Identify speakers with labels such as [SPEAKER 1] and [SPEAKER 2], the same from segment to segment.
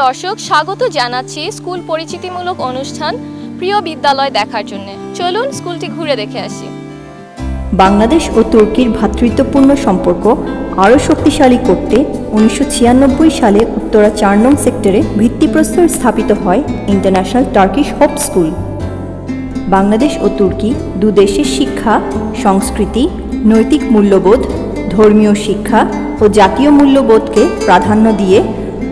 [SPEAKER 1] দর্শক স্বাগত জানাচ্ছি স্কুল পরিচিতিমূলক অনুষ্ঠান প্রিয় বিদ্যালয় দেখার জন্য। চলুন স্কুলটি ঘুরে দেখে আসি।
[SPEAKER 2] বাংলাদেশ ও তুর্কির ভ্রাতৃত্বপূর্ণ সম্পর্ক আরও শক্তিশালী করতে 1996 সালে উত্তরা 4 নং সেক্টরে ভিত্তিপ্রস্তর স্থাপিত হয় international Turkish hope school. Bangladesh ও তুর্কি দু দেশের শিক্ষা, সংস্কৃতি, নৈতিক মূল্যবোধ, ধর্মীয় শিক্ষা ও জাতীয় মূল্যবোধকে প্রাধান্য দিয়ে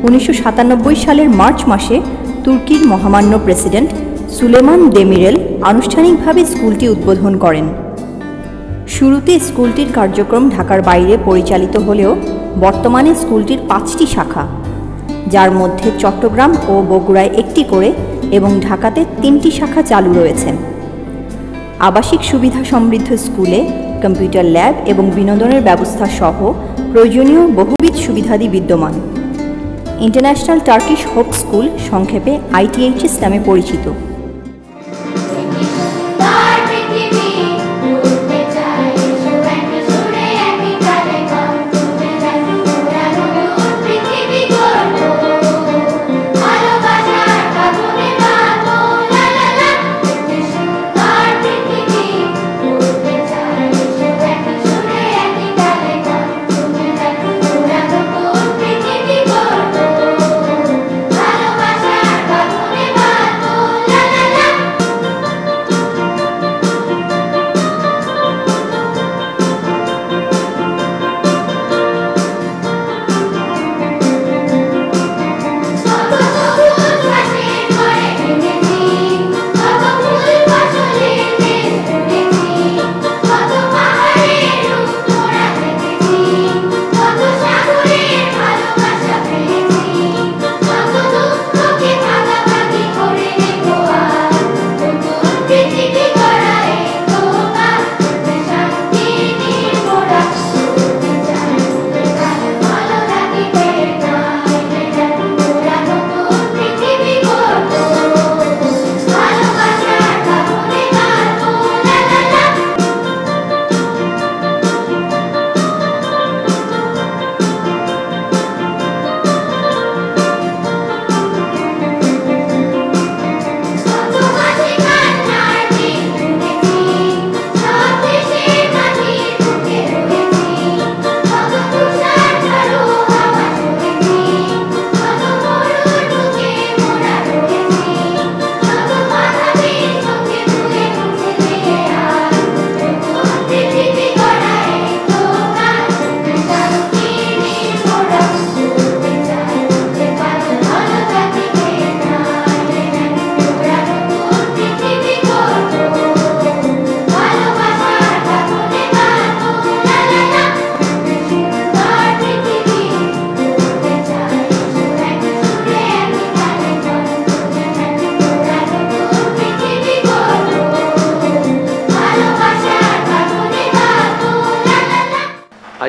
[SPEAKER 2] 1997 সালের মার্চ মাসে তুর্কির মহামান্য প্রেসিডেন্ট সুলেমান দেমিরেল আনুষ্ঠানিকভাবে স্কুলটি উদ্বোধন করেন। শুরুতে স্কুলটির কার্যক্রম ঢাকার বাইরে পরিচালিত হলেও বর্তমানে স্কুলটির 5টি শাখা, যার মধ্যে চট্টগ্রাম ও বগুড়ায় একটি করে এবং ঢাকাতে 3টি শাখা চালু রয়েছে। আবাসিক সুবিধা সমৃদ্ধ স্কুলে কম্পিউটার ল্যাব এবং বিনোদনের ব্যবস্থা সহ প্রয়োজনীয় বহুবিধ সুবিধাদি বিদ্যমান। ইন্টারন্যাশনাল টার্কিশ হোপ স্কুল সংক্ষেপে ITHS নামে পরিচিত।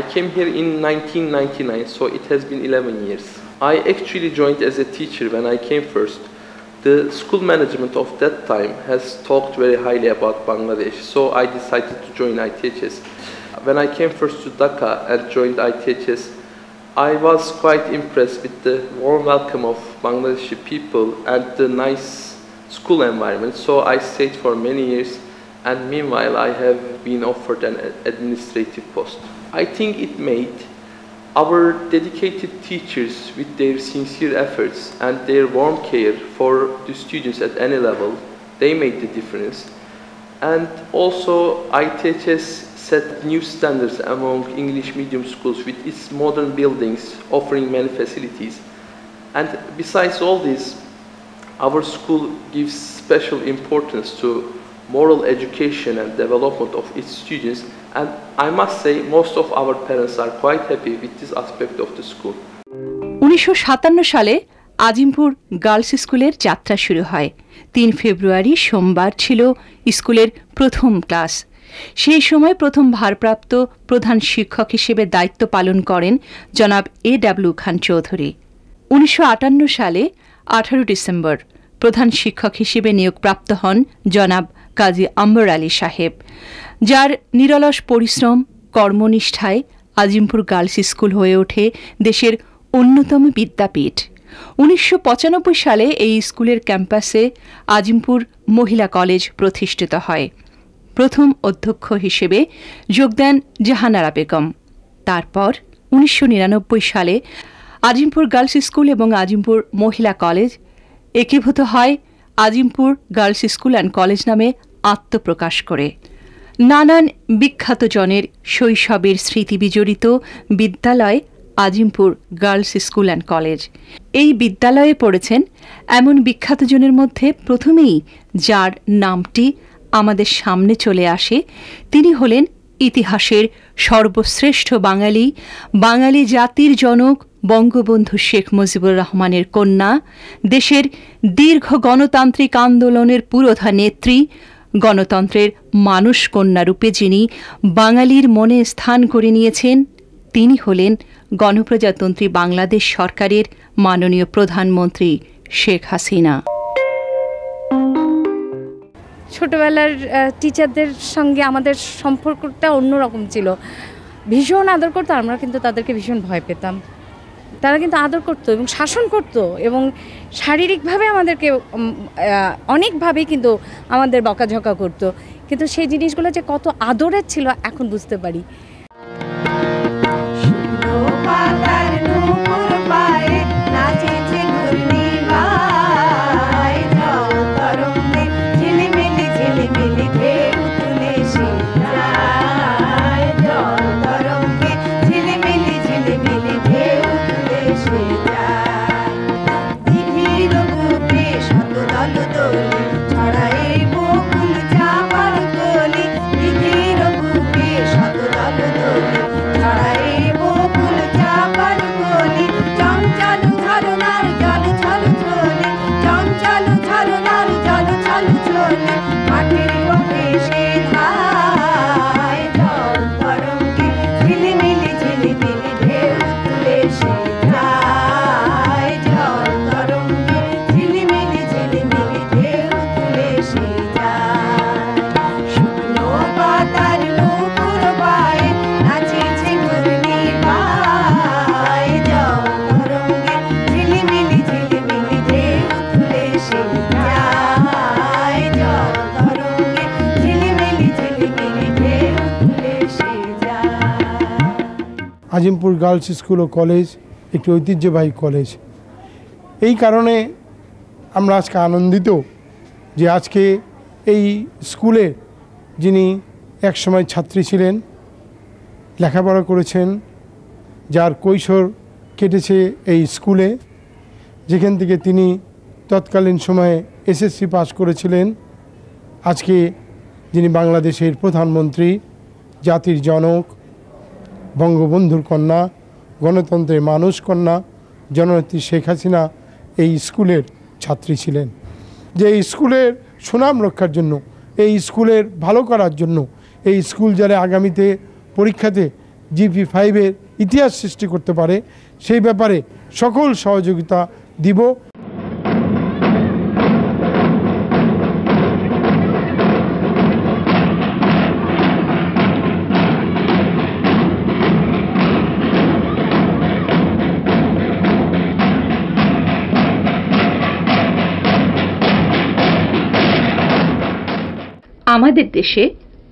[SPEAKER 3] I came here in 1999, so it has been 11 years. I actually joined as a teacher when I came first. The school management of that time has talked very highly about Bangladesh, so I decided to join ITHS. When I came first to Dhaka and joined ITHS, I was quite impressed with the warm welcome of Bangladeshi people and the nice school environment, so I stayed for many years, and meanwhile I have been offered an administrative post. I think it made our dedicated teachers, with their sincere efforts and their warm care for the students at any level, they made the difference. And also ITHS set new standards among English medium schools with its modern buildings offering many facilities. And besides all this, our school gives special importance to moral education and development of its students, and I must say most of our parents are quite happy with this aspect of the school.
[SPEAKER 2] 1957 সালে
[SPEAKER 4] Azimpur girls স্কুলের যাত্রা শুরু হয়। 3 ফেব্রুয়ারি সোমবার ছিল স্কুলের প্রথম class. সেই সময় প্রথম ভারপ্রাপ্ত প্রধান শিক্ষক হিসেবে দায়িত্ব পালন করেন জনাব A.W. খান চৌধুরী। 1958 সালে 18 ডিসেম্বর প্রধান শিক্ষক হিসেবে নিয়োগপ্রাপ্ত হন জনাব কাজী আম্বর আলী সাহেব, যার নিরলস পরিশ্রম কর্মনিষ্ঠায় আজিমপুর গার্লস স্কুল হয়ে ওঠে দেশের অন্যতম বিদ্যাপীঠ। 1995 সালে এই স্কুলের ক্যাম্পাসে আজিমপুর মহিলা কলেজ প্রতিষ্ঠিত হয়। প্রথম অধ্যক্ষ হিসেবে যোগ দেন জাহানারা বেগম। তারপর 1999 সালে আজিমপুর গার্লস স্কুল এবং আজিমপুর মহিলা কলেজ একীভূত হয় Azimpur girls school and college নামে আত্মপ্রকাশ করে। নানান বিখ্যাত জনের শৈশবের স্মৃতি বিজড়িত বিদ্যালয় Azimpur girls school and college. এই বিদ্যালয়ে পড়েছেন এমন বিখ্যাত জনের মধ্যে প্রথমেই যার নামটি আমাদের সামনে চলে আসে, তিনি হলেন ইতিহাসের সর্বশ্রেষ্ঠ বাঙালি জাতির জনক বঙ্গবন্ধু শেখ মুজিবুর রহমানের কন্যা, দেশের দীর্ঘ গণতান্ত্রিক আন্দোলনের পুরোধা নেত্রী, গণতন্ত্রের মানুষ কন্যা রূপে যিনি বাঙালির মনে স্থান করে নিয়েছেন, তিনি হলেন গণপ্রজাতন্ত্রী বাংলাদেশ সরকারের মাননীয় প্রধানমন্ত্রী শেখ হাসিনা।
[SPEAKER 5] ছোটবেলার টিচারদের সঙ্গে আমাদের সম্পর্কটা অন্যরকম ছিল, ভীষণ আদর করতো। আমরা কিন্তু তাদেরকে ভীষণ ভয় পেতাম। তারা কিন্তু আদর করতো এবং শাসন করতো এবং শারীরিকভাবে আমাদেরকে অনেকভাবেই কিন্তু আমাদের বকাঝকা করতো, কিন্তু সেই জিনিসগুলো যে কত আদরের ছিল এখন বুঝতে পারি।
[SPEAKER 6] আজিমপুর গার্লস স্কুল ও কলেজ একটি ঐতিহ্যবাহী কলেজ। এই কারণে আমরা আজকে আনন্দিত যে আজকে এই স্কুলে যিনি একসময় ছাত্রী ছিলেন, লেখাপড়া করেছেন, যার কৈশোর কেটেছে এই স্কুলে, যেখান থেকে তিনি তৎকালীন সময়ে এসএসসি পাস করেছিলেন, আজকে যিনি বাংলাদেশের প্রধানমন্ত্রী, জাতির জনক, বঙ্গবন্ধুর কন্যা, গণতন্ত্রের মানুষ কন্যা জননেত্রী শেখ হাসিনা এই স্কুলের ছাত্রী ছিলেন। যে এই স্কুলের সুনাম রক্ষার জন্য, এই স্কুলের ভালো করার জন্য, এই স্কুল যারা আগামীতে পরীক্ষাতে GP5-এর ইতিহাস সৃষ্টি করতে পারে, সেই ব্যাপারে সকল সহযোগিতা দিব।
[SPEAKER 4] আমাদের দেশে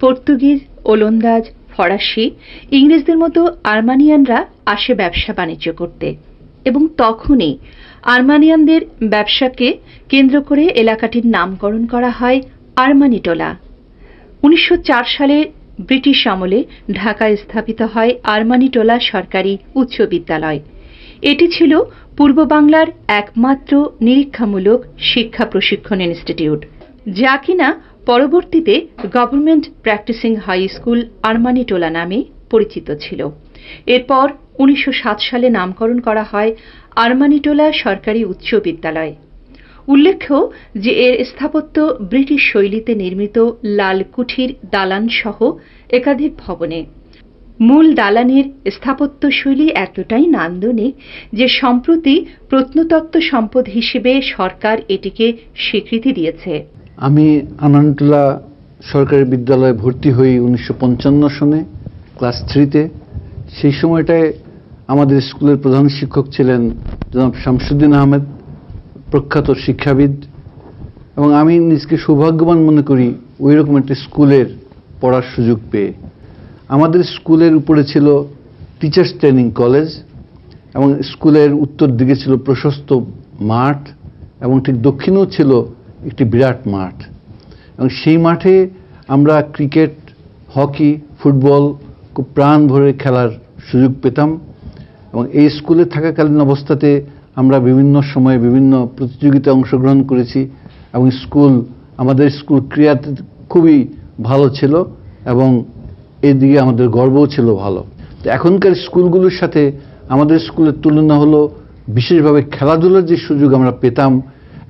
[SPEAKER 4] পর্তুগিজ, ওলন্দাজ, ফরাসি, ইংরেজদের মতো আর্মানিয়ানরা আসে ব্যবসা বাণিজ্য করতে, এবং তখনই আর্মানিয়ানদের ব্যবসাকে কেন্দ্র করে এলাকাটির নামকরণ করা হয় আর্মানিটোলা। 1904 সালে ব্রিটিশ আমলে ঢাকায় স্থাপিত হয় আর্মানিটোলা সরকারি উচ্চ বিদ্যালয়। এটি ছিল পূর্ব বাংলার একমাত্র নিরীক্ষামূলক শিক্ষা প্রশিক্ষণ ইনস্টিটিউট, যা কিনা পরবর্তীতে গভর্নমেন্ট প্র্যাকটিসিং হাই স্কুল আর্মানিটোলা নামে পরিচিত ছিল। এরপর 1907 সালে নামকরণ করা হয় আরমানিটোলা সরকারি উচ্চ বিদ্যালয়। উল্লেখ্য যে এর স্থাপত্য ব্রিটিশ শৈলীতে নির্মিত লাল কুঠির দালান সহ একাধিক ভবনে। মূল দালানের স্থাপত্য শৈলী এতটাই নান্দনিক যে সম্প্রতি প্রত্নতত্ত্ব সম্পদ হিসেবে সরকার এটিকে স্বীকৃতি দিয়েছে।
[SPEAKER 7] আমি আরমানিটোলা সরকারি বিদ্যালয়ে ভর্তি হই 1955 সনে ক্লাস 3-তে। সেই সময়টায় আমাদের স্কুলের প্রধান শিক্ষক ছিলেন জনাব শামসুদ্দিন আহমেদ, প্রখ্যাত শিক্ষাবিদ, এবং আমি নিজকে সৌভাগ্যবান মনে করি ওই রকম একটি স্কুলের পড়ার সুযোগ পেয়ে। আমাদের স্কুলের উপরে ছিল টিচার্স ট্রেনিং কলেজ এবং স্কুলের উত্তর দিকে ছিল প্রশস্ত মাঠ এবং ঠিক দক্ষিণেও ছিল একটি বিরাট মাঠ, এবং সেই মাঠে আমরা ক্রিকেট, হকি, ফুটবল খুব প্রাণ ভরে খেলার সুযোগ পেতাম। এবং এই স্কুলে থাকাকালীন অবস্থাতে আমরা বিভিন্ন সময়ে বিভিন্ন প্রতিযোগিতায় অংশগ্রহণ করেছি এবং আমাদের স্কুল ক্রীড়াতে খুবই ভালো ছিল এবং এদিকে আমাদের গর্বও ছিল ভালো। তো এখনকার স্কুলগুলোর সাথে আমাদের স্কুলের তুলনা হলো বিশেষভাবে খেলাধুলার যে সুযোগ আমরা পেতাম,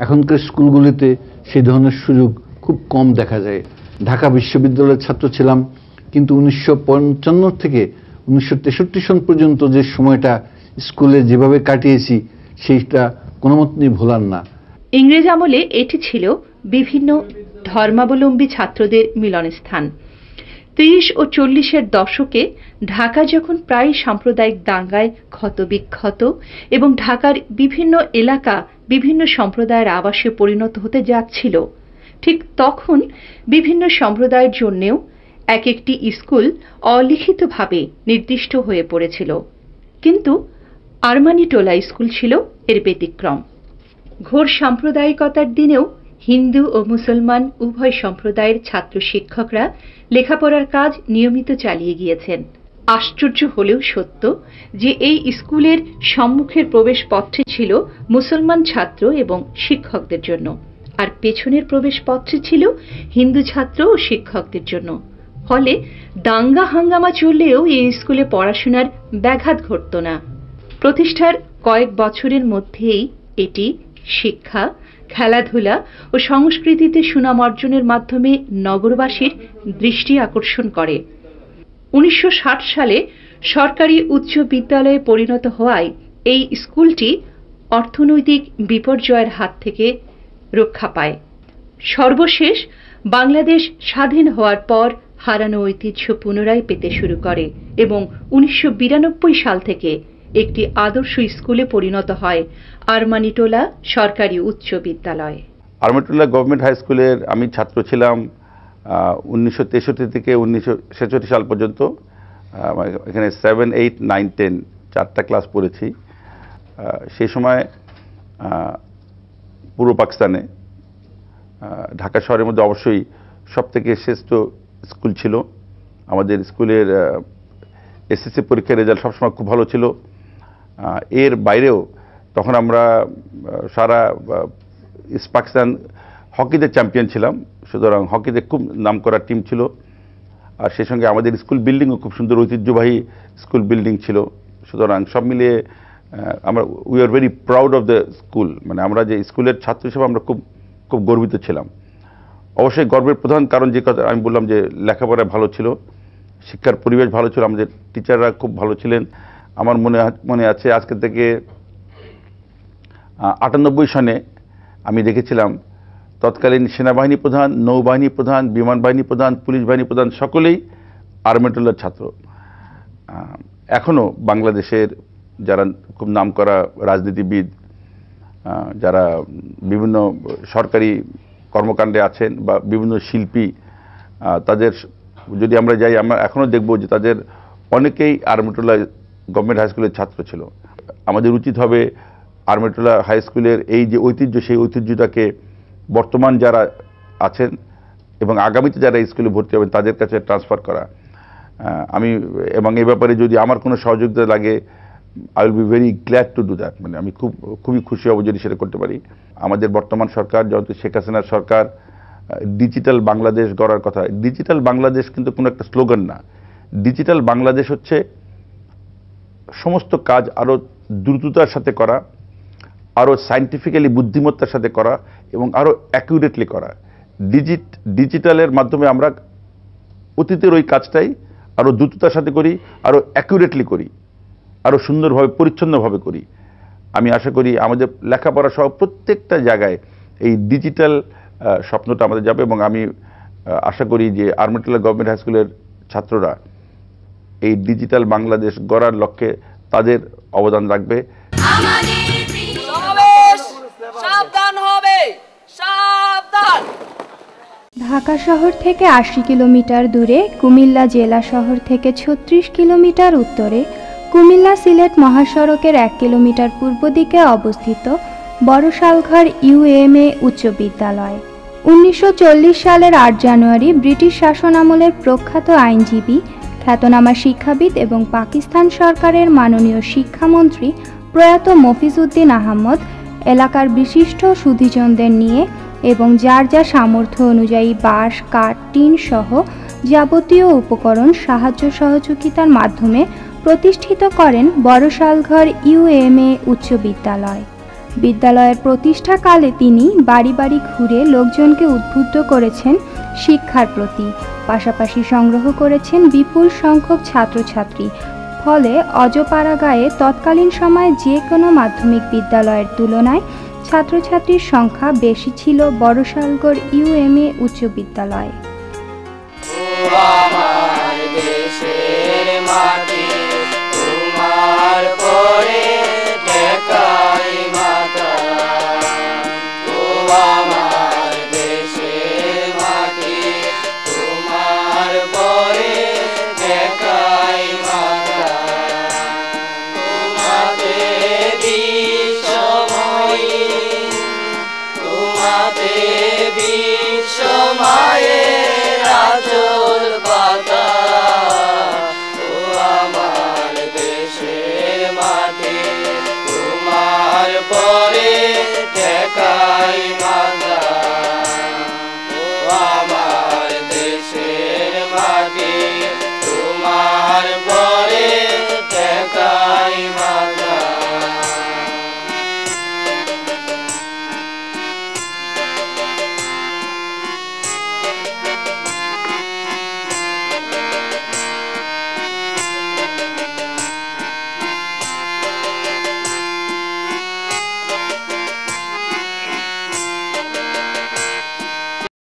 [SPEAKER 7] এখনকার স্কুলগুলিতে সেই ধরনের সুযোগ খুব কম দেখা যায়। ঢাকা বিশ্ববিদ্যালয়ের ছাত্র ছিলাম, কিন্তু 1955 থেকে 1963 সন পর্যন্ত যে সময়টা স্কুলে যেভাবে কাটিয়েছি সেইটা কোনো মতেই ভোলার না।
[SPEAKER 4] ইংরেজ আমলে এটি ছিল বিভিন্ন ধর্মাবলম্বী ছাত্রদের মিলনস্থান। 30 ও 40-এর দশকে ঢাকা যখন প্রায় সাম্প্রদায়িক দাঙ্গায় ক্ষতবিক্ষত এবং ঢাকার বিভিন্ন এলাকা বিভিন্ন সম্প্রদায়ের আবাসে পরিণত হতে যাচ্ছিল, ঠিক তখন বিভিন্ন সম্প্রদায়ের জন্যেও এক একটি স্কুল অলিখিতভাবে নির্দিষ্ট হয়ে পড়েছিল। কিন্তু আরমানিটোলা স্কুল ছিল এর ব্যতিক্রম। ঘোর সাম্প্রদায়িকতার দিনেও হিন্দু ও মুসলমান উভয় সম্প্রদায়ের ছাত্র শিক্ষকরা লেখাপড়ার কাজ নিয়মিত চালিয়ে গিয়েছেন। আশ্চর্য হলেও সত্য যে এই স্কুলের সম্মুখের প্রবেশ পথটি ছিল মুসলমান ছাত্র এবং শিক্ষকদের জন্য, আর পেছনের প্রবেশ পথটি ছিল হিন্দু ছাত্র ও শিক্ষকদের জন্য। ফলে দাঙ্গা হাঙ্গামা চললেও এই স্কুলে পড়াশোনার ব্যাঘাত ঘটত না। প্রতিষ্ঠার কয়েক বছরের মধ্যেই এটি শিক্ষা, খেলাধুলা ও সংস্কৃতিতে সুনাম অর্জনের মাধ্যমে নগরবাসীর দৃষ্টি আকর্ষণ করে। 1960 সালে সরকারি উচ্চ বিদ্যালয়ে পরিণত হওয়ায় এই স্কুলটি অর্থনৈতিক বিপর্যয়ের হাত থেকে রক্ষা পায়। সর্বশেষ বাংলাদেশ স্বাধীন হওয়ার পর হারানো ঐতিহ্য পুনরায় পেতে শুরু করে এবং 1992 সাল থেকে একটি আদর্শ স্কুলে পরিণত হয় আরমানিটোলা সরকারি উচ্চ বিদ্যালয়।
[SPEAKER 8] আরমানিটোলা গভর্নমেন্ট হাই স্কুলের আমি ছাত্র ছিলাম 1963 থেকে 1966 সাল পর্যন্ত। এখানে 7, 8, 9, 10 চারটা ক্লাস পড়েছি। সেই সময় পূর্ব পাকিস্তানে ঢাকা শহরের মধ্যে অবশ্যই সবথেকে শ্রেষ্ঠ স্কুল ছিল। আমাদের স্কুলের এসএসসি পরীক্ষার রেজাল্ট সবসময় খুব ভালো ছিল। এর বাইরেও তখন আমরা সারা ইস্ট পাকিস্তান হকিতে চ্যাম্পিয়ন ছিলাম, সুতরাং হকিতে খুব নামকরা টিম ছিল। আর সেই সঙ্গে আমাদের স্কুল বিল্ডিংও খুব সুন্দর ঐতিহ্যবাহী স্কুল বিল্ডিং ছিল। সুতরাং সব মিলিয়ে আমরা we are very proud of the school, মানে আমরা যে স্কুলের ছাত্র হিসেবে আমরা খুব খুব গর্বিত ছিলাম। অবশ্যই গর্বের প্রধান কারণ যে কথা আমি বললাম যে লেখাপড়া ভালো ছিল, শিক্ষার পরিবেশ ভালো ছিল, আমাদের টিচাররা খুব ভালো ছিলেন। আমার মনে আছে আজকে থেকে 98 সনে আমি দেখেছিলাম তৎকালীন সেনাবাহিনী প্রধান, নৌবাহিনী প্রধান, বিমান বাহিনী প্রধান, পুলিশ বাহিনী প্রধান সকলেই আরমানিটোলার ছাত্র। এখনও বাংলাদেশের যারা খুব নামকরা রাজনীতিবিদ, যারা বিভিন্ন সরকারি কর্মকাণ্ডে আছেন বা বিভিন্ন শিল্পী, তাদের যদি আমরা যাই আমরা এখনও দেখব যে তাদের অনেকেই আরমানিটোলা গভর্নমেন্ট হাই স্কুলের ছাত্র ছিল। আমাদের উচিত হবে আরমানিটোলা হাই স্কুলের এই যে ঐতিহ্য, সেই ঐতিহ্যটাকে বর্তমান যারা আছেন এবং আগামীতে যারা স্কুলে ভর্তি হবেন তাদের কাছে ট্রান্সফার করা। আমি এবং এই ব্যাপারে যদি আমার কোনো সহযোগিতা লাগে I will be very glad to do that. মানে আমি খুবই খুশি হব যদি সেটা করতে পারি। আমাদের বর্তমান সরকার যেহেতু শেখ হাসিনার সরকার ডিজিটাল বাংলাদেশ গড়ার কথা। ডিজিটাল বাংলাদেশ কিন্তু কোনো একটা স্লোগান না। ডিজিটাল বাংলাদেশ হচ্ছে সমস্ত কাজ আরও দ্রুততার সাথে করা, আরও সায়েন্টিফিক্যালি বুদ্ধিমত্তার সাথে করা এবং আরও অ্যাকুরেটলি করা। ডিজিটালের মাধ্যমে আমরা অতীতের ওই কাজটাই আরও দ্রুততার সাথে করি, আরও অ্যাকুরেটলি করি, আরও সুন্দরভাবে পরিচ্ছন্নভাবে করি। আমি আশা করি আমাদের লেখাপড়া সহ প্রত্যেকটা জায়গায় এই ডিজিটাল স্বপ্নটা আমাদের যাবে এবং আমি আশা করি যে আরমাটিলা গভর্নমেন্ট হাই স্কুলের ছাত্ররা এই ডিজিটাল বাংলাদেশ গড়ার লক্ষ্যে তাদের অবদান রাখবে।
[SPEAKER 9] সাবধান হবে, সাবধান।
[SPEAKER 10] ঢাকা শহর থেকে 80 কিলোমিটার দূরে, কুমিল্লা জেলা শহর থেকে 36 কিলোমিটার উত্তরে, কুমিল্লা সিলেট মহাসড়কের 1 কিলোমিটার পূর্ব দিকে অবস্থিত বড়শালঘর ইউএমএ উচ্চ বিদ্যালয়। 1940 সালের 8 জানুয়ারি ব্রিটিশ শাসনামলের প্রখ্যাত আইনজীবী, খ্যাতনামা শিক্ষাবিদ এবং পাকিস্তান সরকারের মাননীয় শিক্ষামন্ত্রী প্রয়াত মফিজ উদ্দিন আহমদ এলাকার বিশিষ্ট সুধীজনদের নিয়ে এবং যার যা সামর্থ্য অনুযায়ী বাঁশ, কাঠ, টিন সহ যাবতীয় উপকরণ সাহায্য সহযোগিতার মাধ্যমে প্রতিষ্ঠিত করেন বড়শালঘর ইউএমএ উচ্চ বিদ্যালয়। বিদ্যালয়ের প্রতিষ্ঠাকালে তিনি বাড়ি বাড়ি ঘুরে লোকজনকে উদ্বুদ্ধ করেছেন শিক্ষার প্রতি, পাশাপাশি সংগ্রহ করেছেন বিপুল সংখ্যক ছাত্রছাত্রী। ফলে অজপাড়াগাঁয়ে তৎকালীন সময়ে যে কোনো মাধ্যমিক বিদ্যালয়ের তুলনায় ছাত্রছাত্রীর সংখ্যা বেশি ছিল বড়শালঘর ইউএমএ উচ্চ বিদ্যালয়ে।
[SPEAKER 9] তোমার পরে ঠেকাই মাথা।